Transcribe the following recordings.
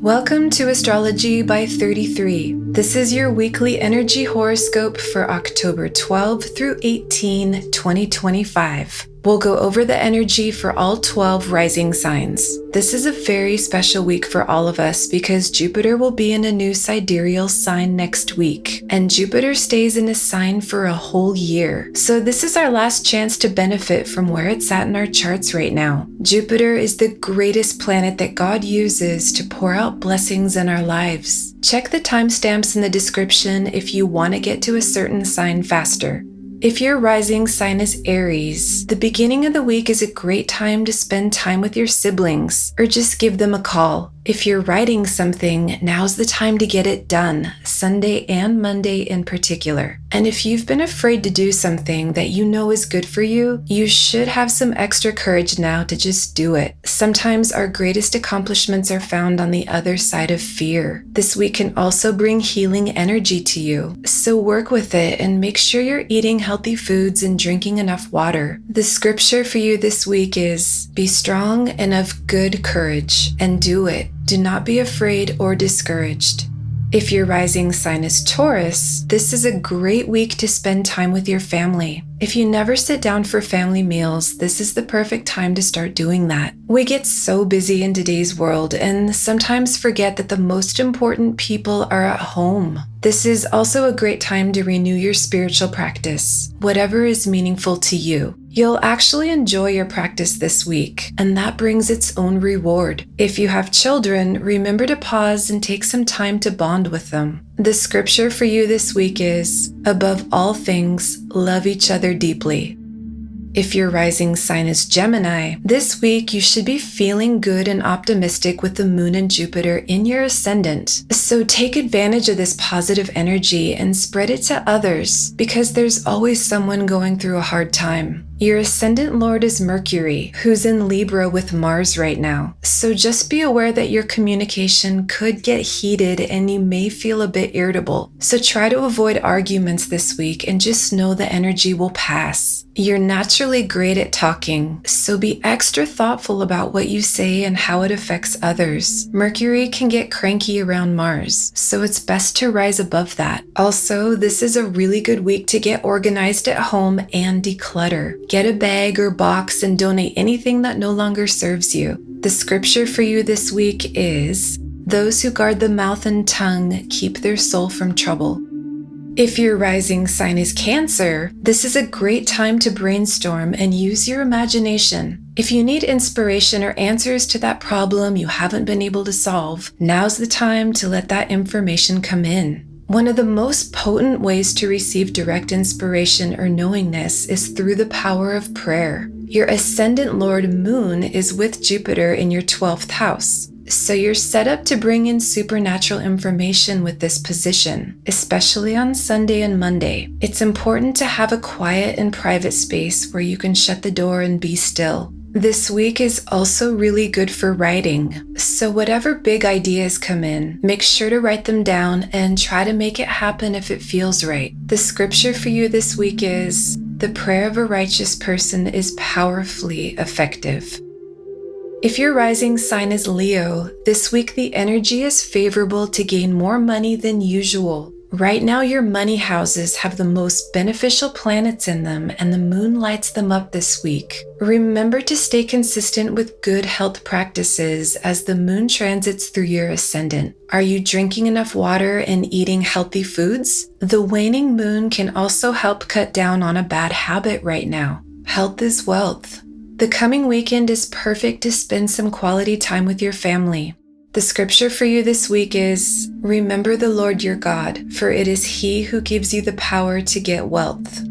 Welcome to Astrology by 33. This is your weekly energy horoscope for October 12 through 18, 2025. We'll go over the energy for all 12 rising signs. This is a very special week for all of us because Jupiter will be in a new sidereal sign next week, and Jupiter stays in a sign for a whole year. So this is our last chance to benefit from where it's at in our charts right now. Jupiter is the greatest planet that God uses to pour out blessings in our lives. Check the timestamps in the description if you want to get to a certain sign faster. If your rising sign is Aries, the beginning of the week is a great time to spend time with your siblings or just give them a call. If you're writing something, now's the time to get it done, Sunday and Monday in particular. And if you've been afraid to do something that you know is good for you, you should have some extra courage now to just do it. Sometimes our greatest accomplishments are found on the other side of fear. This week can also bring healing energy to you, so work with it and make sure you're eating healthy foods and drinking enough water. The scripture for you this week is, "Be strong and of good courage, and do it. Do not be afraid or discouraged." If your rising sign is Taurus, this is a great week to spend time with your family. If you never sit down for family meals, this is the perfect time to start doing that. We get so busy in today's world and sometimes forget that the most important people are at home. This is also a great time to renew your spiritual practice, whatever is meaningful to you. You'll actually enjoy your practice this week, and that brings its own reward. If you have children, remember to pause and take some time to bond with them. The scripture for you this week is, "Above all things, love each other deeply." If your rising sign is Gemini, this week you should be feeling good and optimistic with the moon and Jupiter in your ascendant. So take advantage of this positive energy and spread it to others, because there's always someone going through a hard time. Your ascendant lord is Mercury, who's in Libra with Mars right now. So just be aware that your communication could get heated and you may feel a bit irritable. So try to avoid arguments this week and just know the energy will pass. You're naturally great at talking, so be extra thoughtful about what you say and how it affects others. Mercury can get cranky around Mars, so it's best to rise above that. Also, this is a really good week to get organized at home and declutter. Get a bag or box and donate anything that no longer serves you. The scripture for you this week is, "Those who guard the mouth and tongue keep their soul from trouble." If your rising sign is Cancer, this is a great time to brainstorm and use your imagination. If you need inspiration or answers to that problem you haven't been able to solve, now's the time to let that information come in. One of the most potent ways to receive direct inspiration or knowingness is through the power of prayer. Your ascendant lord Moon is with Jupiter in your 12th house. So you're set up to bring in supernatural information with this position, especially on Sunday and Monday. It's important to have a quiet and private space where you can shut the door and be still. This week is also really good for writing, so whatever big ideas come in, make sure to write them down and try to make it happen if it feels right. The scripture for you this week is, "The prayer of a righteous person is powerfully effective." If your rising sign is Leo, this week the energy is favorable to gain more money than usual. Right now your money houses have the most beneficial planets in them and the moon lights them up this week. Remember to stay consistent with good health practices as the moon transits through your ascendant. Are you drinking enough water and eating healthy foods? The waning moon can also help cut down on a bad habit right now. Health is wealth. The coming weekend is perfect to spend some quality time with your family. The scripture for you this week is, "Remember the Lord your God, for it is He who gives you the power to get wealth."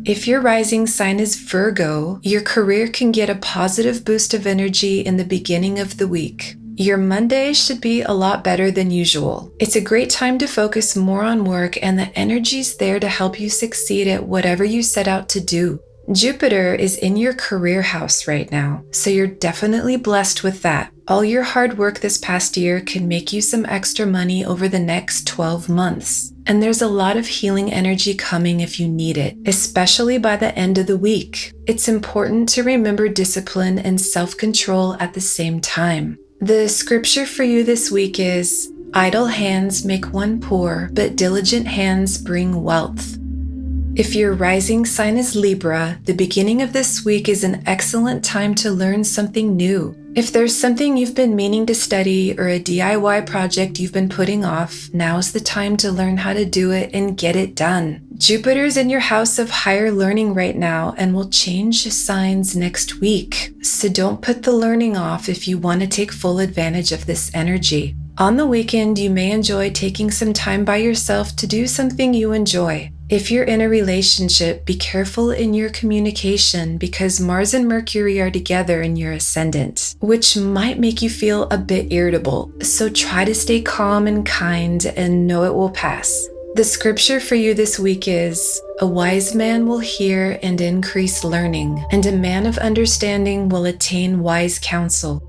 If your rising sign is Virgo, your career can get a positive boost of energy in the beginning of the week. Your Monday should be a lot better than usual. It's a great time to focus more on work and the energy's there to help you succeed at whatever you set out to do. Jupiter is in your career house right now, so you're definitely blessed with that. All your hard work this past year can make you some extra money over the next 12 months. And there's a lot of healing energy coming if you need it, especially by the end of the week. It's important to remember discipline and self-control at the same time. The scripture for you this week is, "Idle hands make one poor, but diligent hands bring wealth." If your rising sign is Libra, the beginning of this week is an excellent time to learn something new. If there's something you've been meaning to study or a DIY project you've been putting off, now's the time to learn how to do it and get it done. Jupiter's in your house of higher learning right now and will change signs next week. So don't put the learning off if you want to take full advantage of this energy. On the weekend, you may enjoy taking some time by yourself to do something you enjoy. If you're in a relationship, be careful in your communication because Mars and Mercury are together in your ascendant, which might make you feel a bit irritable. So try to stay calm and kind and know it will pass. The scripture for you this week is, "A wise man will hear and increase learning, and a man of understanding will attain wise counsel."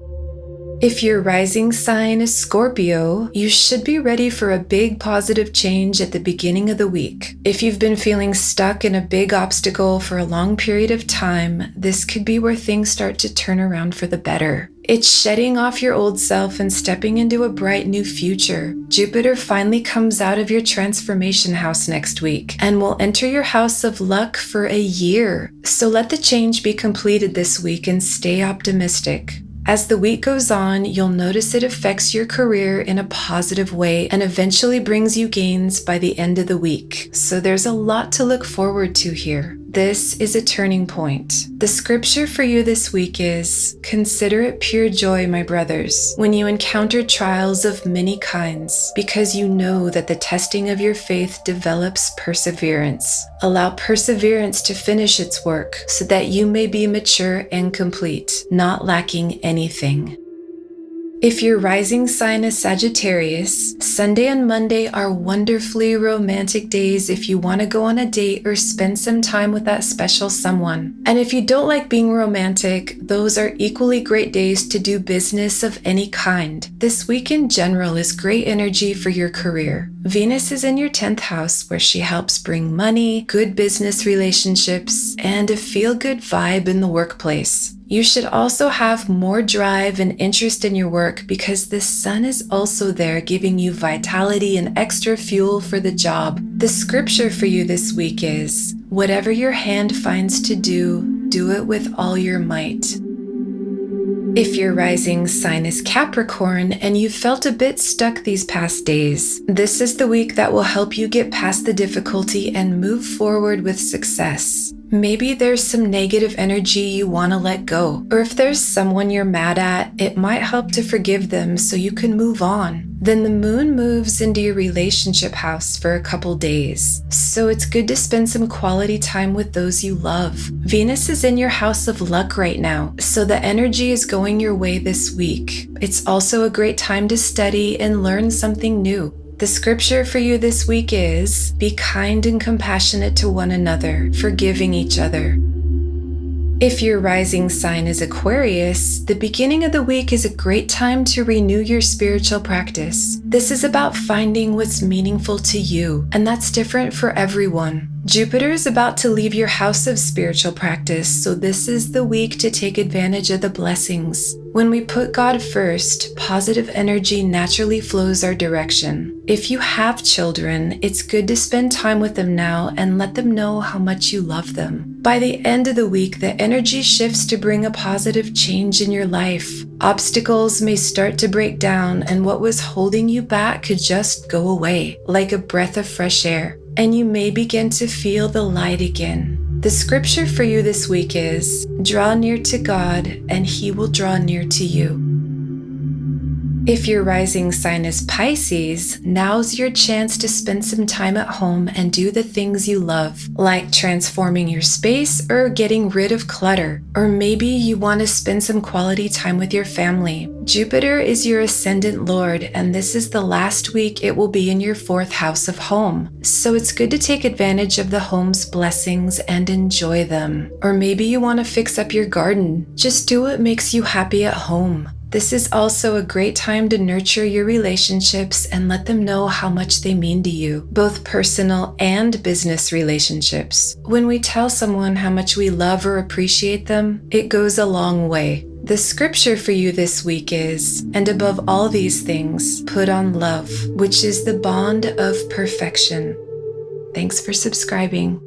If your rising sign is Scorpio, you should be ready for a big positive change at the beginning of the week. If you've been feeling stuck in a big obstacle for a long period of time, this could be where things start to turn around for the better. It's shedding off your old self and stepping into a bright new future. Jupiter finally comes out of your transformation house next week and will enter your house of luck for a year. So let the change be completed this week and stay optimistic. As the week goes on, you'll notice it affects your career in a positive way and eventually brings you gains by the end of the week. So there's a lot to look forward to here. This is a turning point. The scripture for you this week is, "Consider it pure joy, my brothers, when you encounter trials of many kinds, because you know that the testing of your faith develops perseverance. Allow perseverance to finish its work, so that you may be mature and complete, not lacking anything." If your rising sign is Sagittarius, Sunday and Monday are wonderfully romantic days if you want to go on a date or spend some time with that special someone. And if you don't like being romantic, those are equally great days to do business of any kind. This week in general is great energy for your career. Venus is in your 10th house where she helps bring money, good business relationships, and a feel-good vibe in the workplace. You should also have more drive and interest in your work because the sun is also there giving you vitality and extra fuel for the job. The scripture for you this week is, "Whatever your hand finds to do, do it with all your might." If your rising sign is Capricorn and you've felt a bit stuck these past days, this is the week that will help you get past the difficulty and move forward with success. Maybe there's some negative energy you want to let go, or if there's someone you're mad at, it might help to forgive them so you can move on. Then the moon moves into your relationship house for a couple days, so it's good to spend some quality time with those you love. Venus is in your house of luck right now, so the energy is going your way this week. It's also a great time to study and learn something new. The scripture for you this week is, "Be kind and compassionate to one another, forgiving each other." If your rising sign is Aquarius, the beginning of the week is a great time to renew your spiritual practice. This is about finding what's meaningful to you, and that's different for everyone. Jupiter is about to leave your house of spiritual practice, so this is the week to take advantage of the blessings. When we put God first, positive energy naturally flows our direction. If you have children, it's good to spend time with them now and let them know how much you love them. By the end of the week, the energy shifts to bring a positive change in your life. Obstacles may start to break down, and what was holding you back could just go away, like a breath of fresh air, and you may begin to feel the light again. The scripture for you this week is, "Draw near to God, and He will draw near to you." If your rising sign is Pisces, now's your chance to spend some time at home and do the things you love, like transforming your space or getting rid of clutter. Or maybe you want to spend some quality time with your family. Jupiter is your ascendant lord, and this is the last week it will be in your 4th house of home. So it's good to take advantage of the home's blessings and enjoy them. Or maybe you want to fix up your garden. Just do what makes you happy at home. This is also a great time to nurture your relationships and let them know how much they mean to you, both personal and business relationships. When we tell someone how much we love or appreciate them, it goes a long way. The scripture for you this week is, "And above all these things, put on love, which is the bond of perfection." Thanks for subscribing.